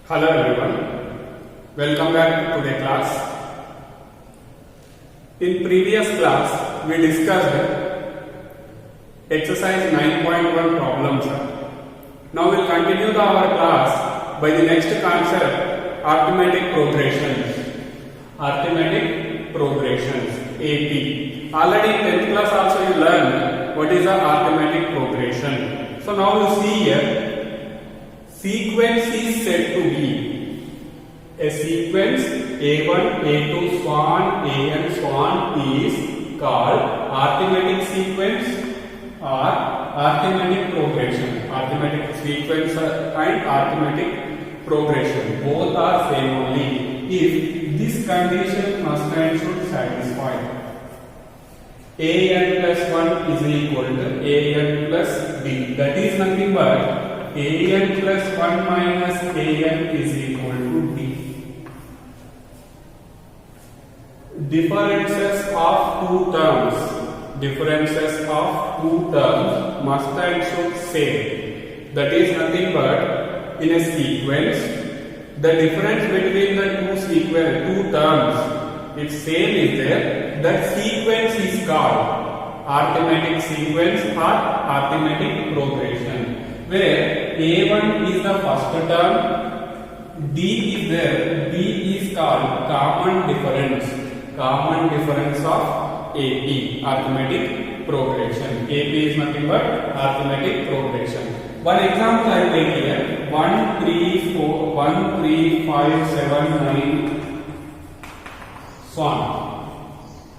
Hello everyone, welcome back to today's class. In previous class, we discussed exercise 9.1 problems. Now we will continue our class by the next concept, arithmetic progressions. Arithmetic progressions, AP. Already in 10th class also you learned what is the arithmetic progression. So now you see here, sequence is said to be a sequence A1, A2, so on, AN, so on is called arithmetic sequence or arithmetic progression. Arithmetic sequence and arithmetic progression both are same only if this condition must and should satisfy. AN plus 1 is equal to AN plus B. That is nothing but AN plus 1 minus AN is equal to D. Differences of two terms must and should same. That is nothing but in a sequence, the difference between the two terms, its same is there. That sequence is called arithmetic sequence or arithmetic progression, where A1 is the first term, D is there, B is called common difference of AP, arithmetic progression. AP is nothing but arithmetic progression. One example I will take here, 1, 3, 4, 1, 3, 5, 7, 9, so on.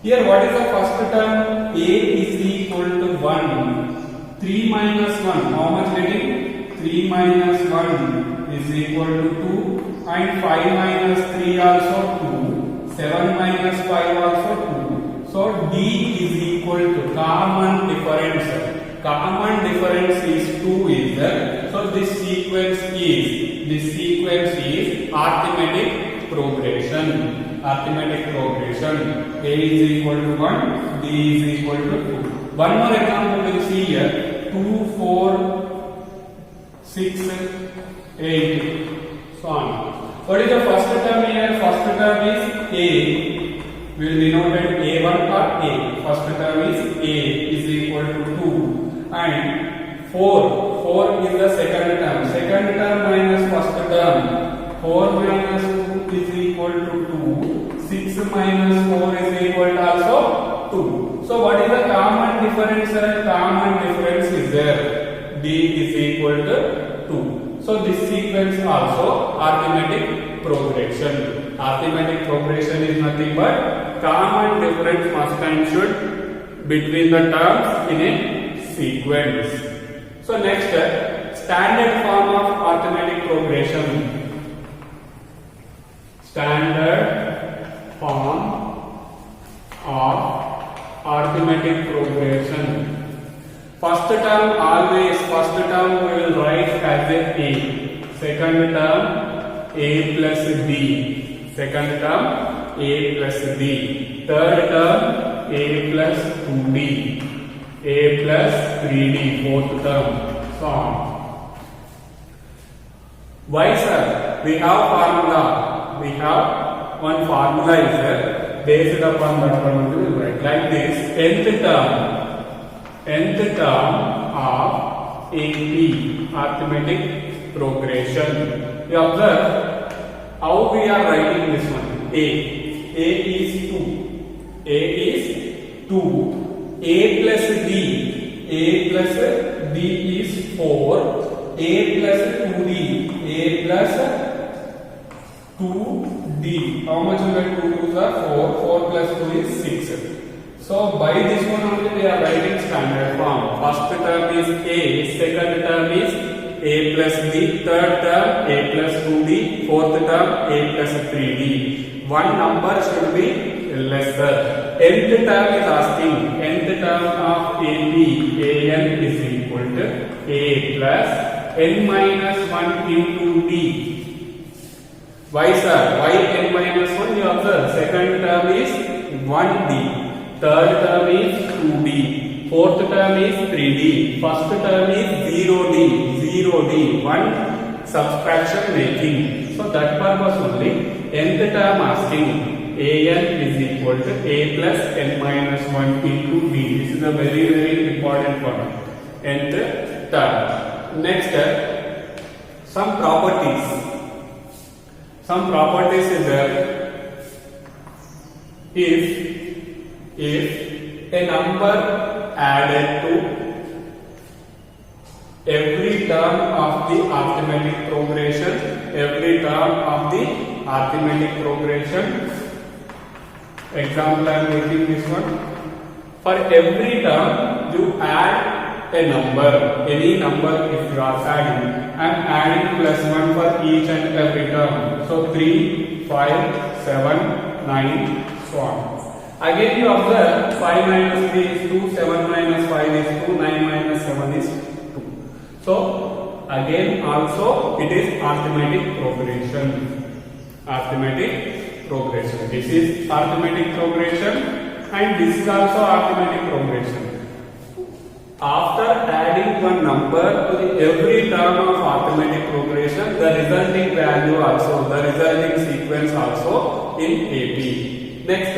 Here what is the first term? A is equal to 1. 3 minus 1, how much getting? 3 minus 1 is equal to 2 and 5 minus 3 also 2, 7 minus 5 also 2. So D is equal to common difference. Common difference is 2 is there. So this sequence is arithmetic progression. Arithmetic progression. A is equal to 1, D is equal to 2. One more example you will see here, 2, 4, 6, 8, so on. What is the first term here? First term is A. We will denote it A1 or A. First term is A is equal to 2 and 4 is the second term. Second term minus first term. 4 minus 2 is equal to 2. 6 minus 4 is equal to also 2. So what is the common difference? Common difference is there. D is equal to 2. So this sequence also arithmetic progression. Arithmetic progression is nothing but common difference must and should between the terms in a sequence. So next, standard form of arithmetic progression. Standard form of arithmetic progression. First term always, first term we will write as A. Second term A plus D. Second term A plus D. Third term A plus 2D. A plus 3D. Fourth term. So on. Why sir? We have formula. We have one formula is there. Based upon that one we will write like this. Nth term of AP, arithmetic progression. You observe how we are writing this one. A is 2. A is 2. A plus D. A plus D is 4. A plus 2D. A plus 2D. How much will be 2 2s are 4. 4 plus 2 is 6. So by this one only we are writing standard form. First term is A, second term is A plus D, third term A plus 2D, fourth term A plus 3D. One number should be lesser. Nth term is asking, nth term of AP, AN is equal to A plus N minus 1 into D. Why sir? Why N minus 1? You observe, second term is 1D. Third term is 2D. Fourth term is 3D. First term is 0D. 0D. 1 subtraction making. So that purpose only nth term asking an is equal to a plus n minus 1 into b. This is a very important one. Nth term. Next, some properties. Some properties is there. If a number added to every term of the arithmetic progression, example I am making this one. For every term you add a number, any number if you are adding. I am adding plus 1 for each and every term. So 3, 5, 7, 9, so on. Again you observe 5 minus 3 is 2, 7 minus 5 is 2, 9 minus 7 is 2. So again also it is arithmetic progression. This is arithmetic progression and this is also arithmetic progression. After adding one number to every term of arithmetic progression, the resulting value also, the resulting sequence also in AP. Next,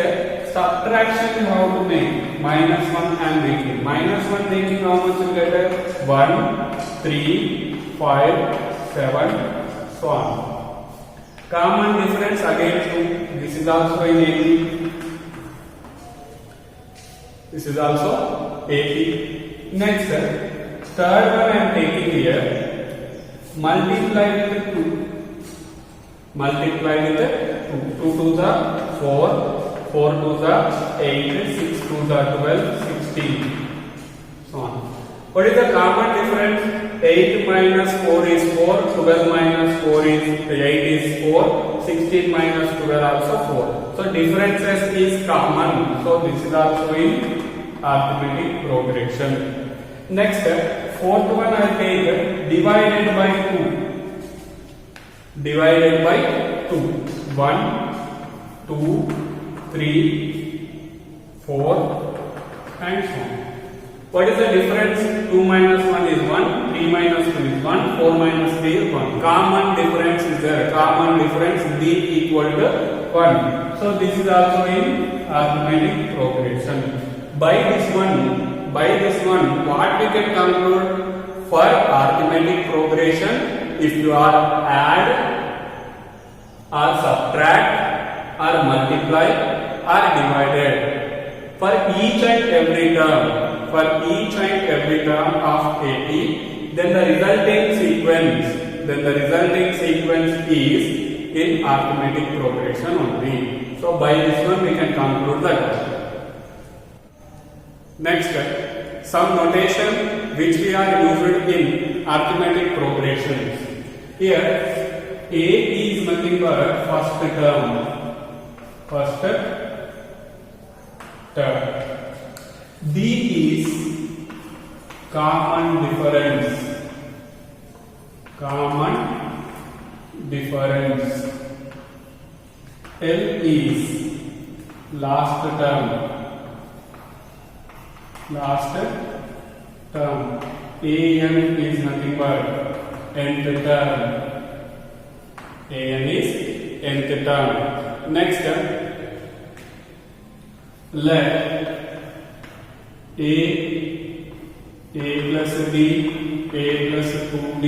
subtraction you have to make. Minus 1 I am making. Minus 1 making how much you get? 1, 3, 5, 7, so on. Common difference again 2. This is also in AP. This is also AP. Next, third one I am taking here. Multiply with 2. 2 to the 4, 4 to the 8, 6 to the 12, 16. So on. What is the common difference? 8 minus 4 is 4, 12 minus 4 is 8 is 4, 16 minus 12 also 4. So differences is common. So this is also in arithmetic progression. Next, fourth one I take divided by 2. 1, 2, 3, 4 and so on. What is the difference? 2 minus 1 is 1, 3 minus 2 is 1, 4 minus 3 is 1. Common difference is there. Common difference b equal to 1. So this is also in arithmetic progression. By this one, what we can conclude? For arithmetic progression, if you are add or subtract or multiply or divided, for each and every term of AP, then the resulting sequence is in arithmetic progression only. So by this one we can conclude the question. Next, some notation which we are used in arithmetic progressions. Here, A is nothing but first term. D is common difference. L is last term. AN is nothing but nth term. AN is nth term. Next, let A plus B, A plus 2B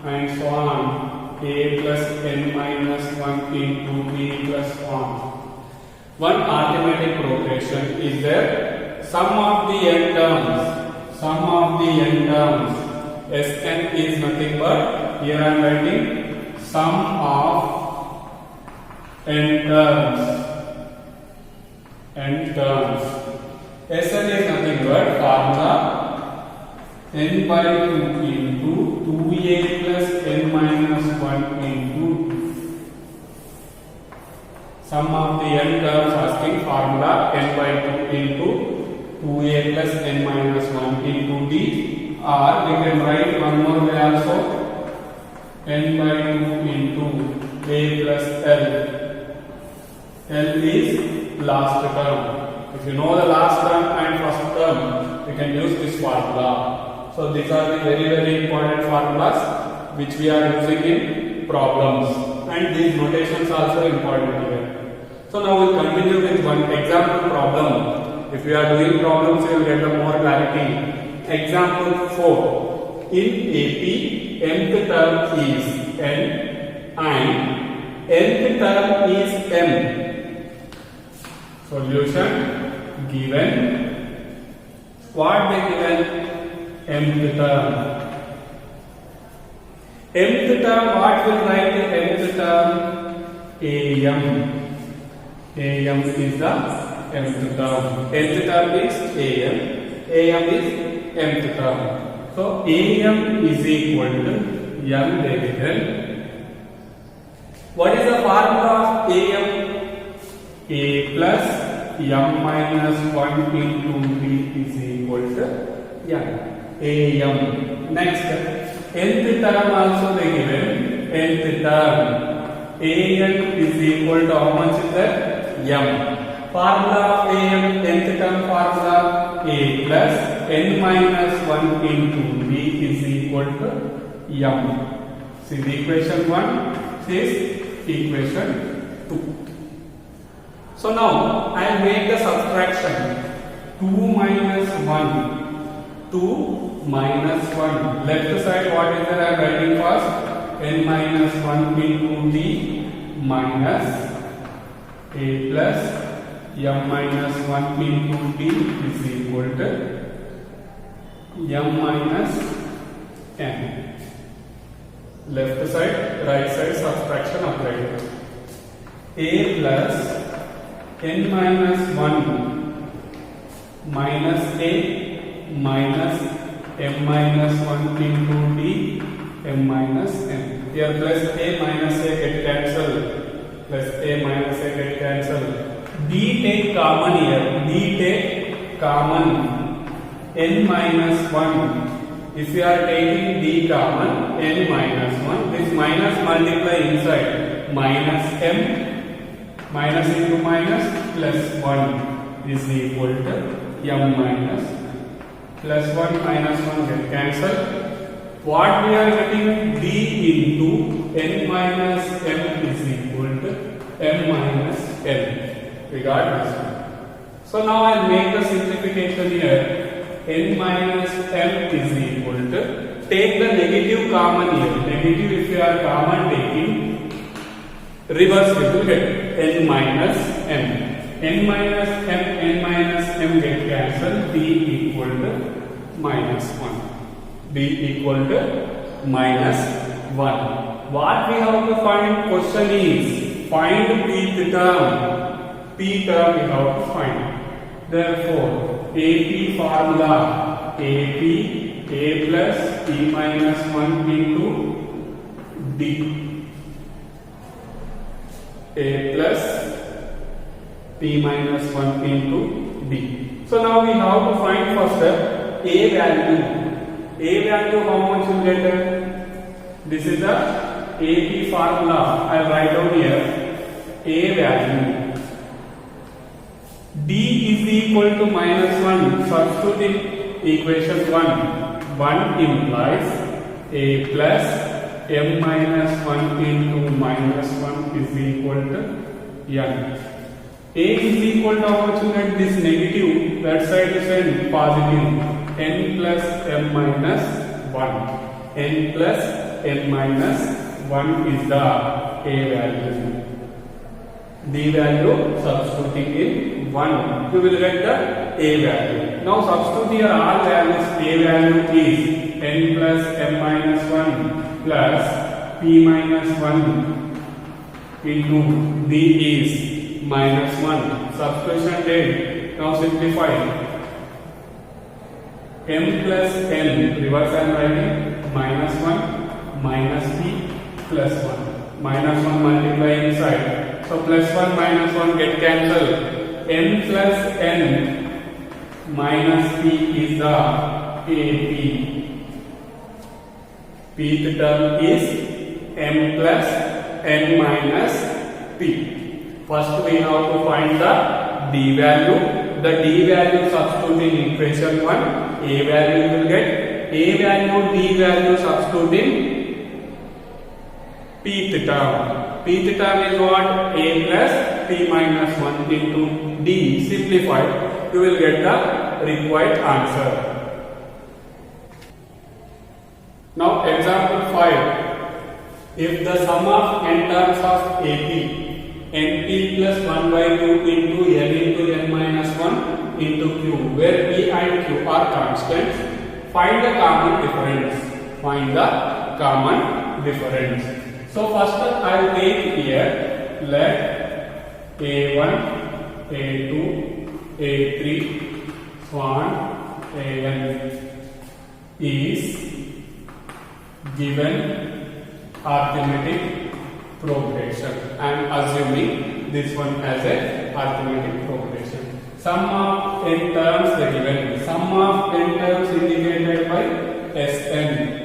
and so on. A plus n minus 1 into B plus 1. One arithmetic progression is there. Sum of the n terms. Sn is nothing but, here I am writing sum of n terms. Sn is nothing but formula n by 2 into 2a plus n minus 1 into sum of the n terms asking formula n by 2 into 2a plus n minus 1 into d, or we can write one more way also, n by 2 into a plus l. L is last term. If you know the last term and first term, you can use this formula. So these are the very important formulas. which we are using in problems, and these notations also important here. So now we'll continue with one example problem. If we are doing problems, you will get a more clarity. Example 4. In AP, nth term is n and nth term is m. Solution given. What they given? Mth term. Mth term, what will write the mth term? Am. Am is the mth term. Nth term is Am. Am is mth term. So Am is equal to m divided. What is the formula of Am? A plus m minus 1 into b is equal to m. Am. Next, nth term also they given. Nth term. An is equal to how much is that? M. Formula of Am, nth term formula a plus n minus 1 into b is equal to m. See the equation 1, this equation 2. So now I will make the subtraction. 2 minus 1, 2 minus 1. Left side what is there I am writing first? N minus 1 into d minus a plus m minus 1 into d is equal to m minus n. Left side, right side subtraction applied. A plus n minus 1 minus a minus m minus 1 into d m minus n. Here plus a minus a get cancelled. Plus a minus a get cancelled. D take common here. D take common. N minus 1. If you are taking d common, n minus 1. This minus multiply inside. Minus m. Minus into minus plus 1 is equal to m minus. Plus 1 minus 1 get cancelled. What we are getting? D into n minus m is equal to m minus n. We got this one. So now I will make the simplification here. N minus m is equal to, take the negative common here. Negative if you are common taking, reverse it will get n minus m. N minus m get cancelled. D equal to minus 1. D equal to minus 1. What we have to find? Question is find pth term. P term we have to find. Therefore, AP formula AP a plus p minus 1 into d. A plus p minus 1 into d. So now we have to find first a value. A value how much you get? This is the AP formula. I will write down here. A value. D is equal to minus 1. Substitute in equation 1. 1 implies a plus m minus 1 into minus 1 is equal to n. A is equal to how much you get? This negative. That side is n positive. N plus m minus 1. N plus m minus 1 is the A value. D value substituting in 1. You will get the A value. Now substitute here all values. A value is n plus m minus 1 plus p minus 1 into D is minus 1. Substitution date. Now simplify. M plus n, reverse I am writing, minus 1 minus p plus 1. Minus 1 multiply inside. So plus 1 minus 1 get cancelled. M plus n minus p is the AP. Pth term is m plus n minus p. First we have to find the d value. The d value substitute in equation 1. A value will get. A value, d value substitute in pth term. Pth term is what? A plus p minus 1 into d. Simplified, you will get the required answer. Now example 5. If the sum of n terms of AP, np plus 1 by 2 into n into n minus 1 into q, where p and q are constants, find the common difference. Find the common difference. So first I will take here, let a1, a2, a3, so on, an is given arithmetic progression. I am assuming this one as a arithmetic progression. Sum of n terms given. Sum of n terms indicated by Sn.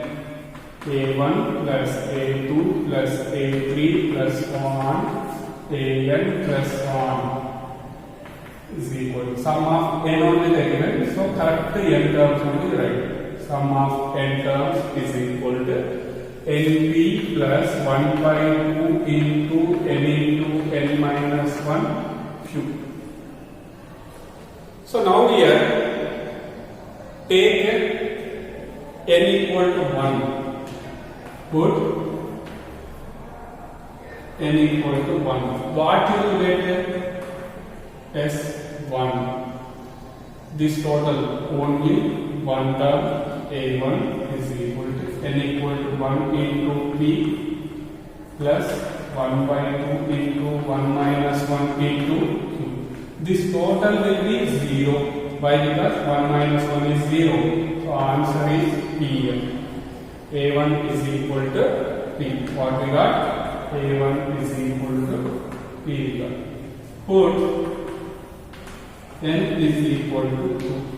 A1 plus A2 plus A3 plus 1 An plus 1 is equal to sum of n only given. So correct n terms only right. Sum of n terms is equal to np plus 1 by 2 into n into n minus 1 q. So now here take n equal to 1. Put n equal to 1. What you will get? S1. This total only one term a1 is equal to n equal to 1 into p plus 1 by 2 into 1 minus 1 into q. This total will be 0. Why? Because 1 minus 1 is 0. So answer is p. A1 is equal to p. What we got? A1 is equal to p. Put n is equal to 2.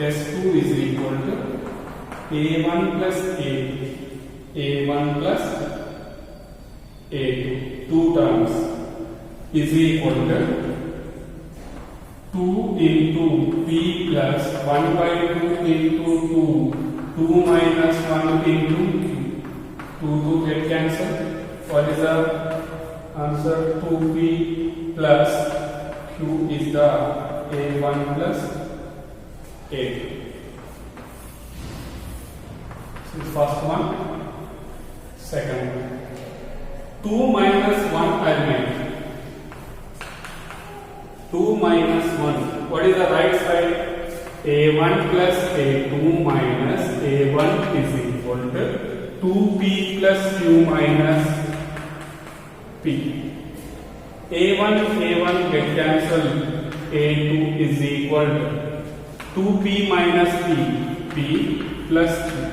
S2 is equal to A1 plus A2. A1 plus A2. Two terms is equal to 2 into P plus 1 by 2 into 2. 2 minus 1 into Q. 2 get cancelled. What is the answer? 2P plus Q is the A1 plus A2. So first one, second one. 2 minus 1 I made. 2 minus 1. What is the right side? A1 plus A2 minus A1 is equal to 2P plus Q minus P. A1 get cancelled. A2 is equal to 2P minus P plus Q.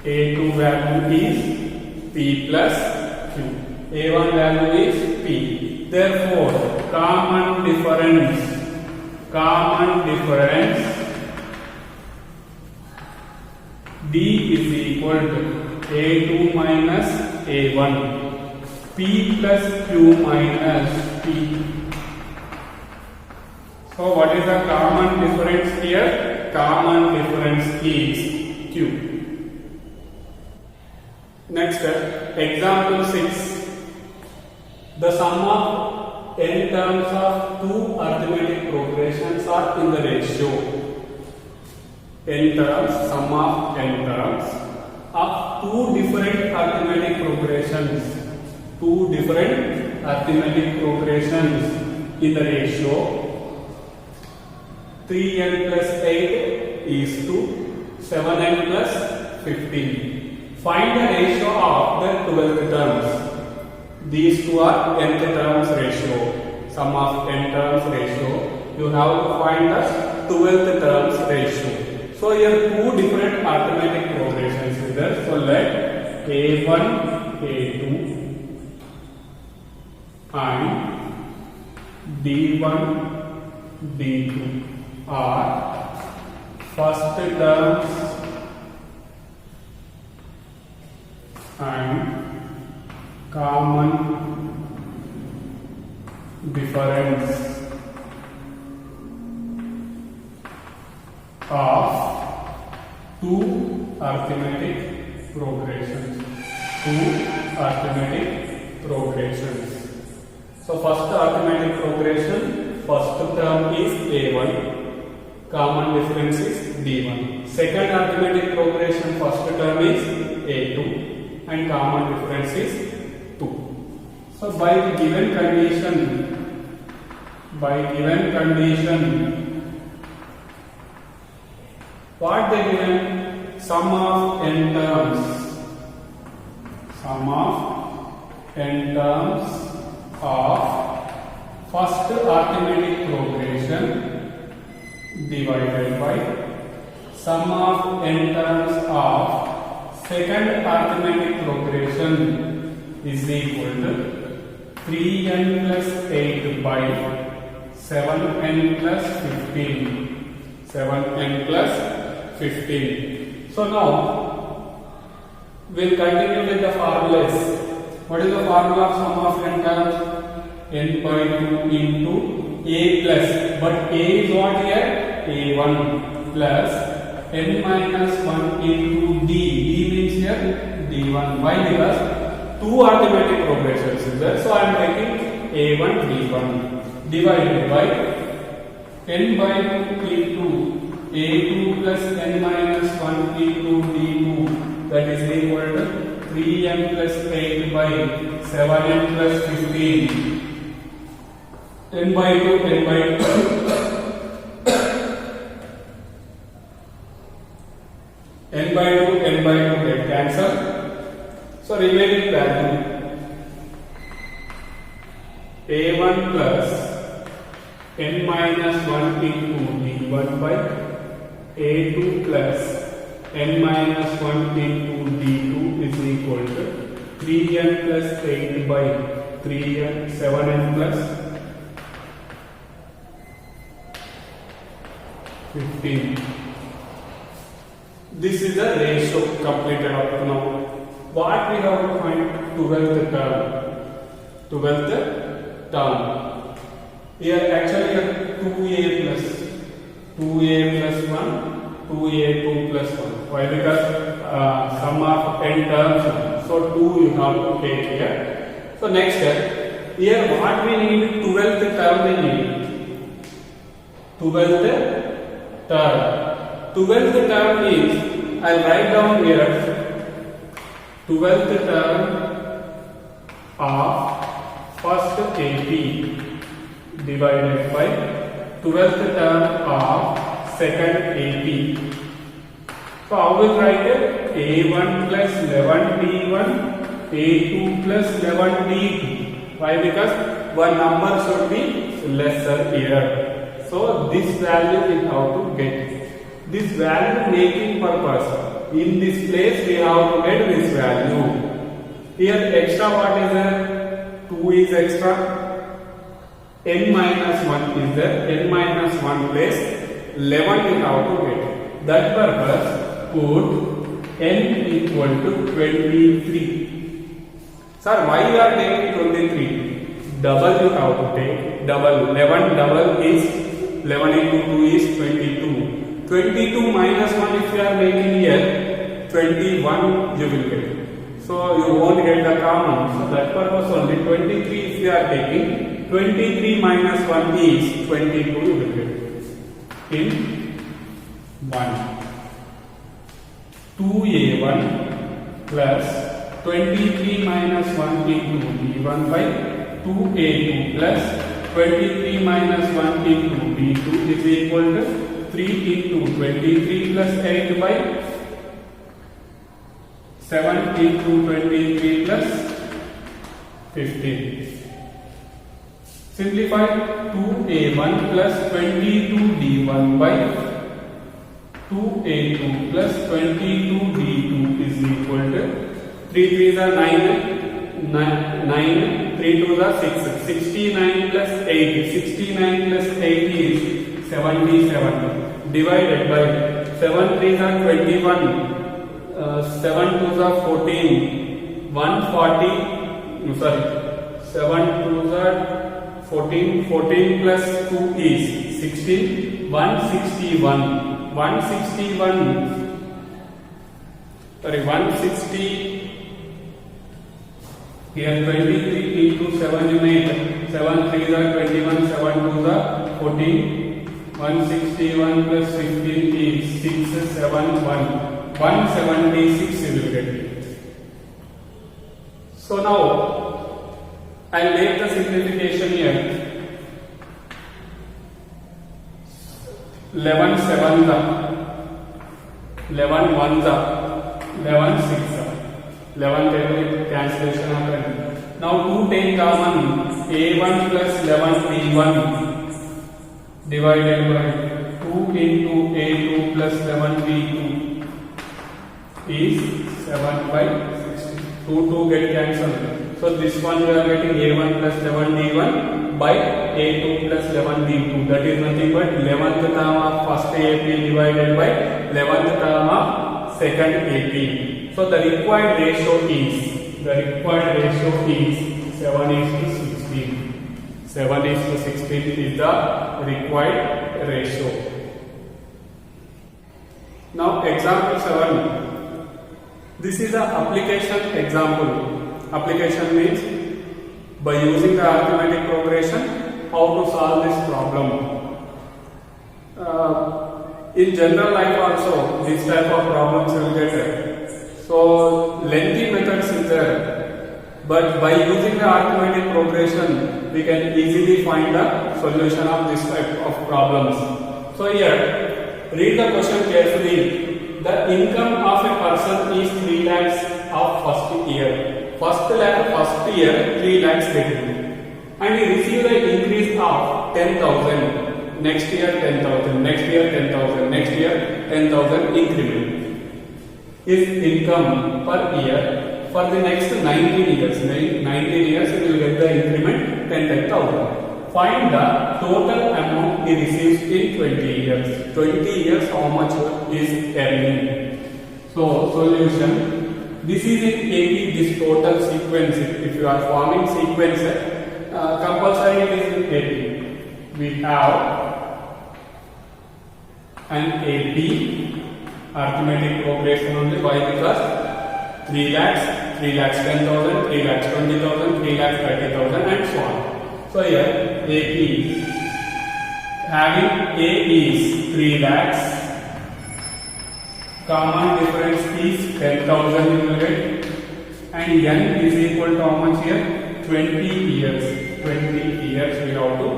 A2 value is P plus Q. A1 value is P. Therefore, common difference D is equal to A2 minus A1. P plus Q minus P. So what is the common difference here? Common difference is Q. Next, example 6. The sum of n terms of two arithmetic progressions are in the ratio. N terms, sum of n terms of two different arithmetic progressions. Two different arithmetic progressions in the ratio 3n plus 8 is to 7n plus 15. Find the ratio of the 12th terms. These two are nth terms ratio. Sum of n terms ratio. You have to find the 12th terms ratio. So here two different arithmetic progressions is there. So let A1, A2 and D1, D2 are first terms and common difference of two arithmetic progressions. two arithmetic progressions. So first arithmetic progression, first term is A1, common difference is D1. Second arithmetic progression, first term is A2 and common difference is 2. So by given condition, what they given? Sum of n terms of first arithmetic progression divided by sum of n terms of second arithmetic progression is equal to 3n plus 8 by 7n plus 15. 7n plus 15. So now we'll continue with the formulas. What is the formula of sum of n terms? N by 2 into a plus, but a is what here? A1 plus n minus 1 into d. D means here d1. Why? Because two arithmetic progressions is there. So I am taking a1 d1 divided by n by 2 into a2 plus n minus 1 into d2, that is equal to 3n plus 8 by 7n plus 15. n by 2 get cancel. So remaining value a1 plus n minus 1 into d1 by a2 plus n minus 1 into d2 is equal to 3n plus 8 by 3n 7n plus 15. This is the ratio completed up to now. What we have to find? 12th term. 12th term. Here actually 2a plus 1, 2a2 plus 1. Why? Because sum of n terms. So 2 you have to take here. So next step. Here what we need? 12th term we need. 12th term. 12th term means I will write down here 12th term of first AP divided by 12th term of second AP. So how will write it? A1 plus 11D1, A2 plus 11D2. Why? Because one number should be lesser here. So this value is how to get. This value making purpose. In this place we have to get this value. Here extra what is there? 2 is extra. N minus 1 is there. N minus 1 place 11 you have to get. That purpose put n equal to 23. Sir, why you are taking 23? Double you have to take. Double. 11 double is 11 into 2 is 22. 22 minus 1 if you are making here, 21 you will get. So you won't get the common. So that purpose only 23 if you are taking, 23 minus 1 is 22 you will get. In 1. 2a1 plus 23 minus 1 into d1 by 2a2 plus 23 minus 1 into d2 is equal to 3 into 23 plus 8 by 7 into 23 plus 15. Simplify 2a1 plus 22d1 by 2a2 plus 22d2 is equal to 3 3s are 9, 3 2s are 6, 69 plus 8, 69 plus 8 is 77 divided by 7 3s are 21, 7 2s are 14, 140, sorry, 7 2s are 14, 14 plus 2 is 16, 161, 160 Here 23 into 7 you make 7 3s are 21, 7 2s are 14, 161 plus 15 is 671, 176 you will get. So now I'll make the simplification here. 11 7s are 11 1s are 11 6s are 11 table cancellation happened. Now 2 take common, a1 plus 11 b1 divided by 2 into a2 plus 11 b2 is 7 by 16. 2 get cancelled. So this one we are getting a1 plus 11 d1 by a2 plus 11 d2. That is nothing but 11th term of first AP divided by 11th term of second AP. So the required ratio is 7:16. 7:16 is the required ratio. Now example 7. This is an application example. Application means by using the arithmetic progression how to solve this problem. In general life also this type of problems will get there. So lengthy methods is there, but by using the arithmetic progression we can easily find the solution of this type of problems. So here read the question carefully. The income of a person is 3 lakhs of first year. First year 3 lakhs getting, and he received an increase of 10,000. Next year 10,000. Next year 10,000. Next year 10,000 increment. His income per year for the next 19 years. 19 years he will get the increment 10,000. Find the total amount he receives in 20 years. 20 years how much is earning. So solution. This is in AP, this total sequence. If you are forming sequence, compulsory it is in AP. We have an AP arithmetic progression only. Why? Because 3 lakhs, 3 lakhs 10,000, 3 lakhs 20,000, 3 lakhs 30,000 and so on. So here AP, having A is 3 lakhs, common difference is 10,000 you will get, and N is equal to how much here? 20 years. 20 years we have to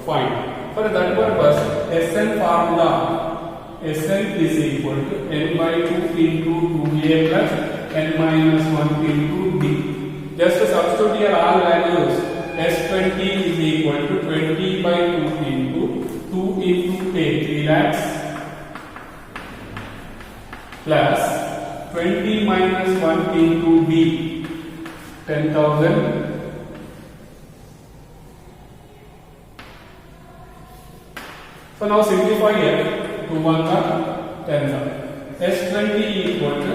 find. For that purpose, SN formula, SN is equal to n by 2 into 2a plus n minus 1 into d. Just substitute here all values. S20 is equal to 20 by 2 into 2 into a 3 lakhs plus 20 minus 1 into b 10,000 so now simplify here 2 1 10. S20 equal to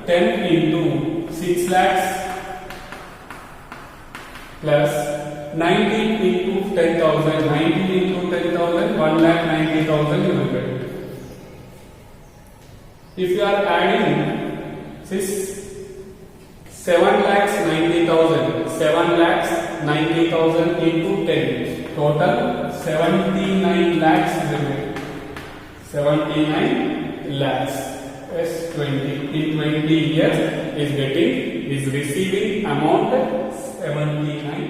10 into 6 lakhs plus 19 into 10,000. 19 into 10,000 1,90,000 you will get. If you are adding 7,90,000, 7,90,000 into 10, total 79 lakhs you will get. 79 lakhs. S20 in 20 years is receiving amount 79